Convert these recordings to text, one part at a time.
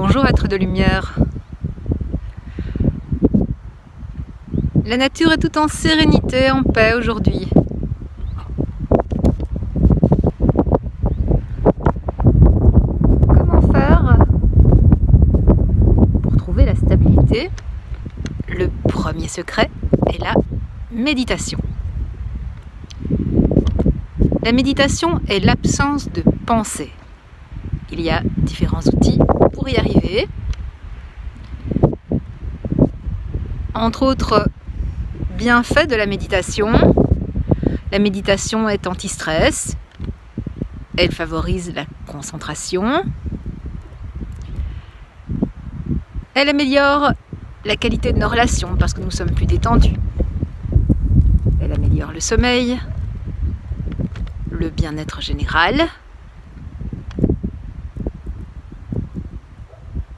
Bonjour être de lumière. La nature est tout en sérénité, en paix aujourd'hui. Comment faire pour trouver la stabilité? Le premier secret est la méditation. La méditation est l'absence de pensée. Il y a différents outils pour y arriver. Entre autres bienfaits de la méditation. La méditation est anti-stress. Elle favorise la concentration. Elle améliore la qualité de nos relations parce que nous sommes plus détendus. Elle améliore le sommeil, le bien-être général.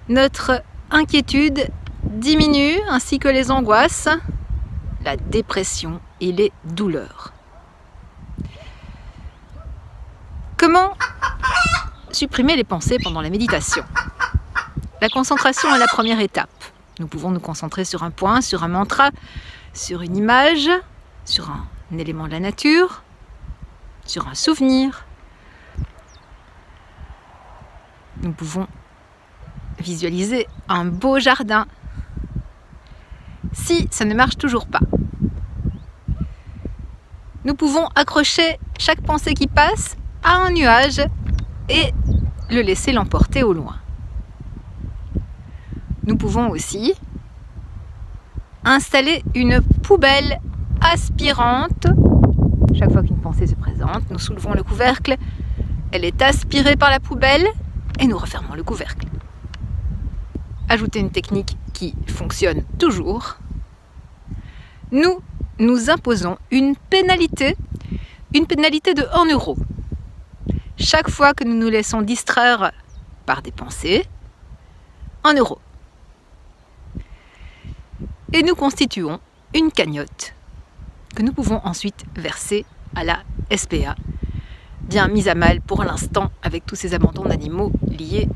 Notre inquiétude diminue ainsi que les angoisses, la dépression et les douleurs. Comment supprimer les pensées pendant la méditation? La concentration est la première étape. Nous pouvons nous concentrer sur un point, sur un mantra, sur une image, sur un élément de la nature, sur un souvenir. Nous pouvons visualiser un beau jardin. Si ça ne marche toujours pas, nous pouvons accrocher chaque pensée qui passe à un nuage et le laisser l'emporter au loin. Nous pouvons aussi installer une poubelle aspirante. Chaque fois qu'une pensée se présente, nous soulevons le couvercle, elle est aspirée par la poubelle et nous refermons le couvercle. Ajouter une technique qui fonctionne toujours. Nous nous imposons une pénalité de 1 euro. Chaque fois que nous nous laissons distraire par des pensées, 1 euro. Et nous constituons une cagnotte que nous pouvons ensuite verser à la SPA, bien mise à mal pour l'instant avec tous ces abandons d'animaux liés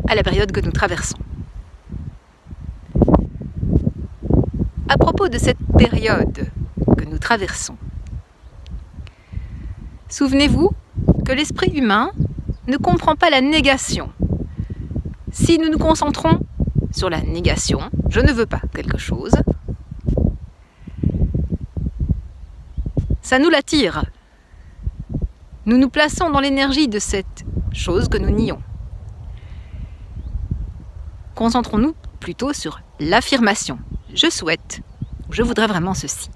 à la période que nous traversons. À propos de cette période que nous traversons, souvenez-vous que l'esprit humain ne comprend pas la négation. Si nous nous concentrons sur la négation, je ne veux pas quelque chose, ça nous l'attire. Nous nous plaçons dans l'énergie de cette chose que nous nions. Concentrons-nous plutôt sur l'affirmation. Je souhaite, je voudrais vraiment ceci.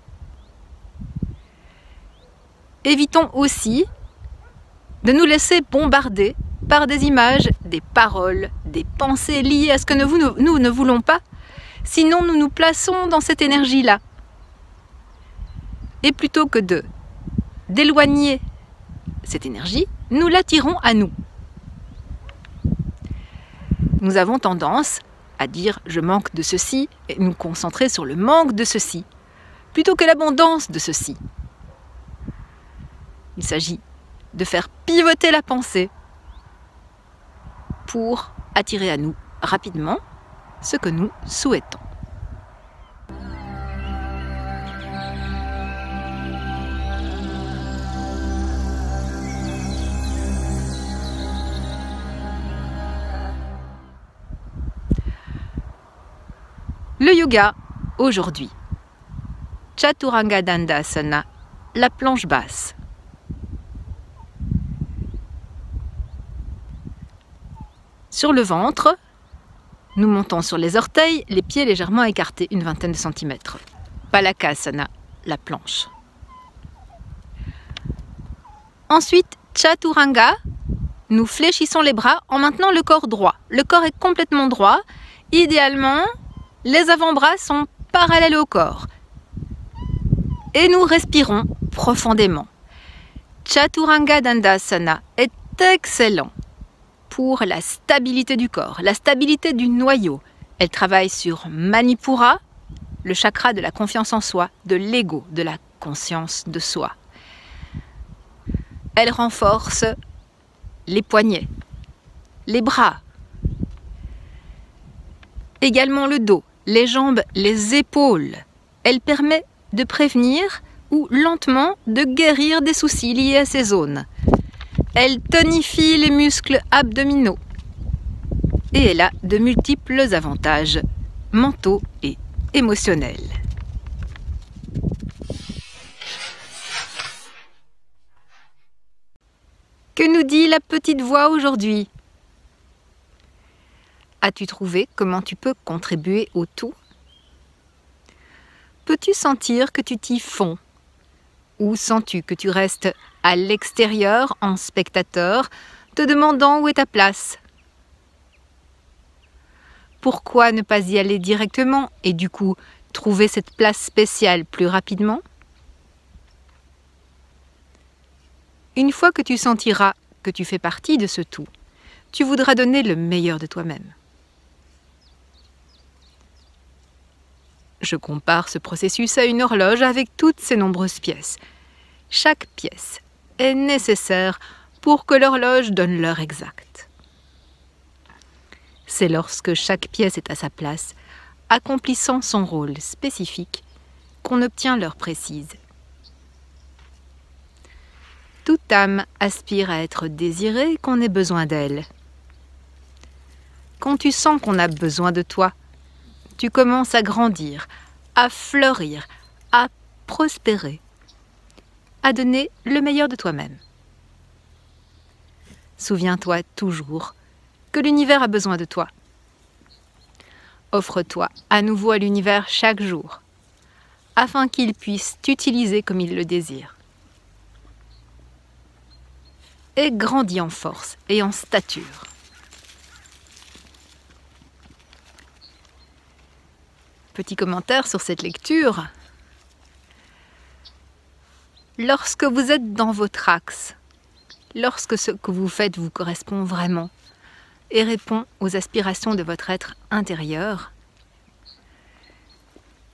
Évitons aussi de nous laisser bombarder par des images, des paroles, des pensées liées à ce que nous ne voulons pas. Sinon, nous nous plaçons dans cette énergie-là. Et plutôt que d'éloigner cette énergie, nous l'attirons à nous. Nous avons tendance à dire « je manque de ceci » et nous concentrer sur le manque de ceci, plutôt que l'abondance de ceci. Il s'agit de faire pivoter la pensée pour attirer à nous rapidement ce que nous souhaitons. Le yoga, aujourd'hui. Chaturanga Dandasana, la planche basse. Sur le ventre, nous montons sur les orteils, les pieds légèrement écartés, une vingtaine de centimètres. Palakasana, la planche. Ensuite, Chaturanga, nous fléchissons les bras en maintenant le corps droit. Le corps est complètement droit. Idéalement, les avant-bras sont parallèles au corps. Et nous respirons profondément. Chaturanga Dandasana est excellent pour la stabilité du corps, la stabilité du noyau. Elle travaille sur Manipura, le chakra de la confiance en soi, de l'ego, de la conscience de soi. Elle renforce les poignets, les bras, Également le dos, les jambes, les épaules. Elle permet de prévenir ou lentement de guérir des soucis liés à ces zones. Elle tonifie les muscles abdominaux. Et elle a de multiples avantages mentaux et émotionnels. Que nous dit la petite voix aujourd'hui? As-tu trouvé comment tu peux contribuer au tout? Peux-tu sentir que tu t'y fonds? Ou sens-tu que tu restes à l'extérieur en spectateur, te demandant où est ta place? Pourquoi ne pas y aller directement et du coup trouver cette place spéciale plus rapidement? Une fois que tu sentiras que tu fais partie de ce tout, tu voudras donner le meilleur de toi-même. Je compare ce processus à une horloge avec toutes ses nombreuses pièces. Chaque pièce est nécessaire pour que l'horloge donne l'heure exacte. C'est lorsque chaque pièce est à sa place, accomplissant son rôle spécifique, qu'on obtient l'heure précise. Toute âme aspire à être désirée, qu'on ait besoin d'elle. Quand tu sens qu'on a besoin de toi, tu commences à grandir, à fleurir, à prospérer, à donner le meilleur de toi-même. Souviens-toi toujours que l'univers a besoin de toi. Offre-toi à nouveau à l'univers chaque jour, afin qu'il puisse t'utiliser comme il le désire. Et grandis en force et en stature. Petit commentaire sur cette lecture. Lorsque vous êtes dans votre axe, lorsque ce que vous faites vous correspond vraiment et répond aux aspirations de votre être intérieur,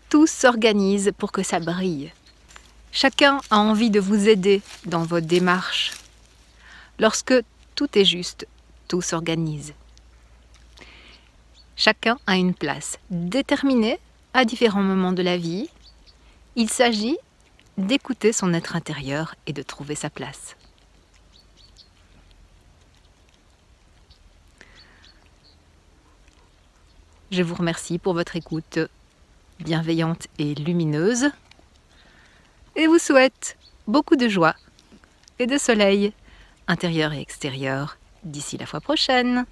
tout s'organise pour que ça brille. Chacun a envie de vous aider dans votre démarche. Lorsque tout est juste, tout s'organise. Chacun a une place déterminée à différents moments de la vie. Il s'agit d'écouter son être intérieur et de trouver sa place. Je vous remercie pour votre écoute bienveillante et lumineuse et vous souhaite beaucoup de joie et de soleil intérieur et extérieur d'ici la fois prochaine.